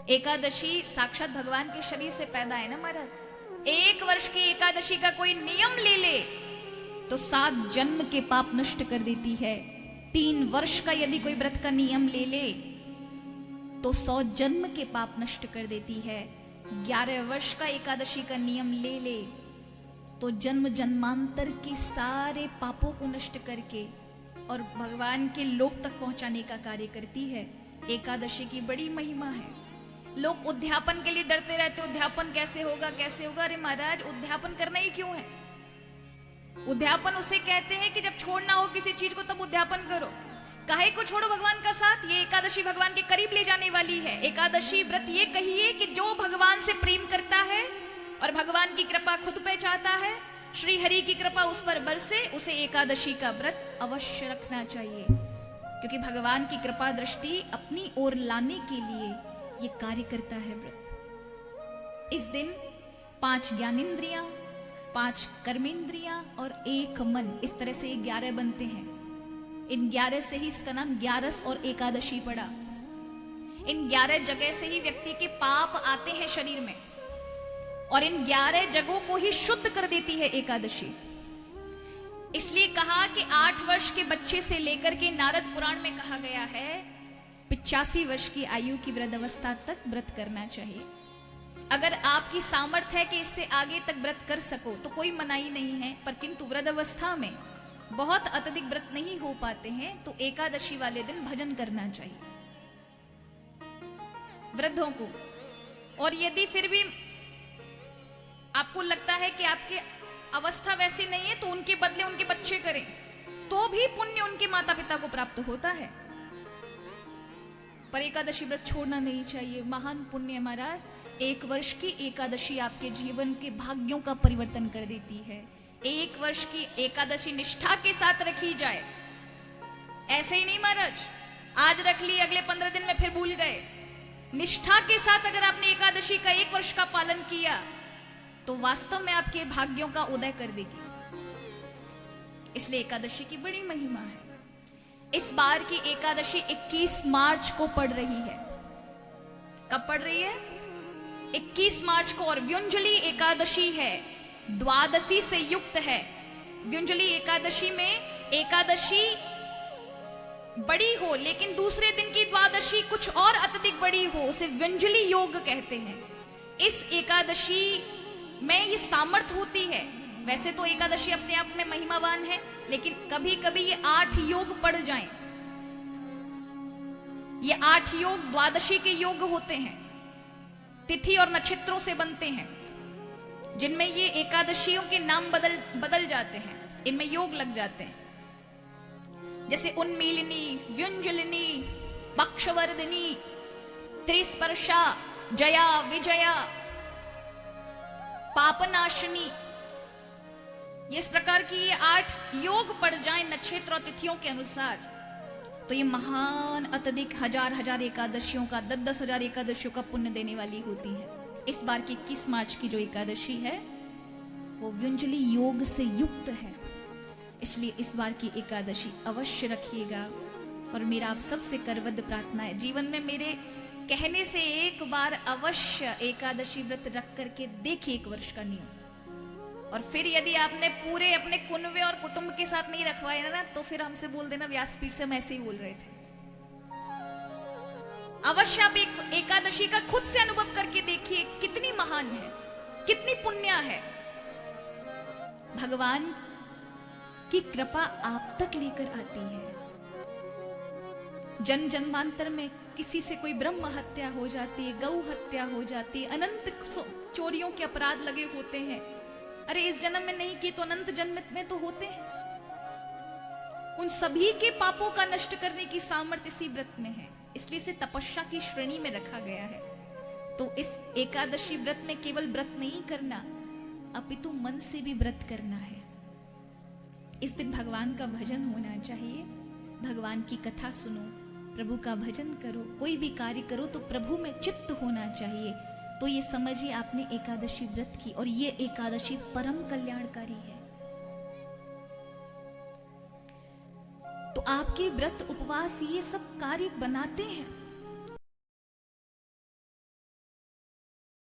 एकादशी साक्षात भगवान के शरीर से पैदा है ना महाराज। 1 वर्ष की एकादशी का कोई नियम ले ले तो 7 जन्म के पाप नष्ट कर देती है। 3 वर्ष का यदि कोई व्रत का नियम ले ले तो 100 जन्म के पाप नष्ट कर देती है। 11 वर्ष का एकादशी का नियम ले ले तो जन्म जन्मांतर के सारे पापों को नष्ट करके और भगवान के लोक तक पहुंचाने का कार्य करती है। एकादशी की बड़ी महिमा है। लोग उद्यापन के लिए डरते रहते, उद्यापन कैसे होगा कैसे होगा। अरे महाराज, उद्यापन करना ही क्यों है? उद्यापन उसे कहते हैं कि जब छोड़ना हो किसी चीज को तब उद्यापन करो। काहे को छोड़ो भगवान का साथ? ये एकादशी भगवान के करीब ले जाने वाली है। एकादशी व्रत ये कहिए कि जो भगवान से प्रेम करता है और भगवान की कृपा खुद पे चाहता है, श्री हरि की कृपा उस पर बरसे, उसे एकादशी का व्रत अवश्य रखना चाहिए, क्योंकि भगवान की कृपा दृष्टि अपनी ओर लाने के लिए ये कार्य करता है व्रत। इस दिन 5 ज्ञानेंद्रियां, 5 कर्मेंद्रियां और 1 मन, इस तरह से 11 बनते हैं। इन 11 से ही इसका नाम 11 और एकादशी पड़ा। इन 11 जगह से ही व्यक्ति के पाप आते हैं शरीर में और इन 11 जगहों को ही शुद्ध कर देती है एकादशी। इसलिए कहा कि 8 वर्ष के बच्चे से लेकर के नारद पुराण में कहा गया है 85 वर्ष की आयु की वृद्ध अवस्था तक व्रत करना चाहिए। अगर आपकी सामर्थ्य है कि इससे आगे तक व्रत कर सको तो कोई मनाही नहीं है, पर किंतु वृद्ध अवस्था में बहुत अत्यधिक व्रत नहीं हो पाते हैं तो एकादशी वाले दिन भजन करना चाहिए वृद्धों को। और यदि फिर भी आपको लगता है कि आपकी अवस्था वैसी नहीं है तो उनके बदले उनके बच्चे करें तो भी पुण्य उनके माता पिता को प्राप्त होता है। पर एकादशी व्रत छोड़ना नहीं चाहिए। महान पुण्य महाराज। 1 वर्ष की एकादशी आपके जीवन के भाग्यों का परिवर्तन कर देती है। 1 वर्ष की एकादशी निष्ठा के साथ रखी जाए, ऐसे ही नहीं महाराज आज रख ली अगले 15 दिन में फिर भूल गए। निष्ठा के साथ अगर आपने एकादशी का 1 वर्ष का पालन किया तो वास्तव में आपके भाग्यों का उदय कर देगी। इसलिए एकादशी की बड़ी महिमा है। इस बार की एकादशी 21 मार्च को पड़ रही है। कब पड़ रही है? 21 मार्च को। और व्युंजली एकादशी है, द्वादशी से युक्त है। व्युंजली एकादशी में एकादशी बड़ी हो लेकिन दूसरे दिन की द्वादशी कुछ और अत्यधिक बड़ी हो, उसे व्युंजली योग कहते हैं। इस एकादशी में ये सामर्थ्य होती है। वैसे तो एकादशी अपने आप में महिमावान है, लेकिन कभी कभी ये 8 योग पड़ जाएं। ये 8 योग द्वादशी के योग होते हैं, तिथि और नक्षत्रों से बनते हैं, जिनमें ये एकादशियों के नाम बदल जाते हैं, इनमें योग लग जाते हैं। जैसे उन्मीलिनी, व्युंजलिनी, पक्षवर्धिनी, त्रिस्पर्शा, जया, विजया, पापनाशनी। ये इस प्रकार की ये 8 योग पड़ जाएं नक्षत्र और तिथियों के अनुसार तो ये महान अत्यधिक हजार एकादशियों का 10-10 हजार एकादशियों का पुण्य देने वाली होती है। इस बार की 21 मार्च की जो एकादशी है वो व्युंजली योग से युक्त है। इसलिए इस बार की एकादशी अवश्य रखिएगा। और मेरा आप सबसे करबद्ध प्रार्थना है, जीवन में मेरे कहने से एक बार अवश्य एकादशी व्रत रख करके देखिए 1 वर्ष का नियम। और फिर यदि आपने पूरे अपने कुनबे और कुटुंब के साथ नहीं रखवाया ना तो फिर हमसे बोल देना व्यासपीठ से हम ऐसे ही बोल रहे थे। अवश्य आप एक एकादशी का खुद से अनुभव करके देखिए कितनी महान है, कितनी पुण्य है। भगवान की कृपा आप तक लेकर आती है। जन्म जन्मांतर में किसी से कोई ब्रह्म हत्या हो जाती है, गौ हत्या हो जाती है, अनंत चोरियों के अपराध लगे होते हैं। अरे इस जन्म में नहीं किए तो अनंत जन्म में तो होते हैं। उन सभी के पापों का नष्ट करने की सामर्थ्य इसी व्रत में है। इसलिए इसे तपस्या की श्रेणी में रखा गया है। तो इस एकादशी व्रत में केवल व्रत नहीं करना अपितु मन से भी व्रत करना है। इस दिन भगवान का भजन होना चाहिए। भगवान की कथा सुनो, प्रभु का भजन करो, कोई भी कार्य करो तो प्रभु में चित्त होना चाहिए। तो ये समझिए आपने एकादशी व्रत की, और ये एकादशी परम कल्याणकारी है। तो आपके व्रत उपवास ये सब कार्य बनाते हैं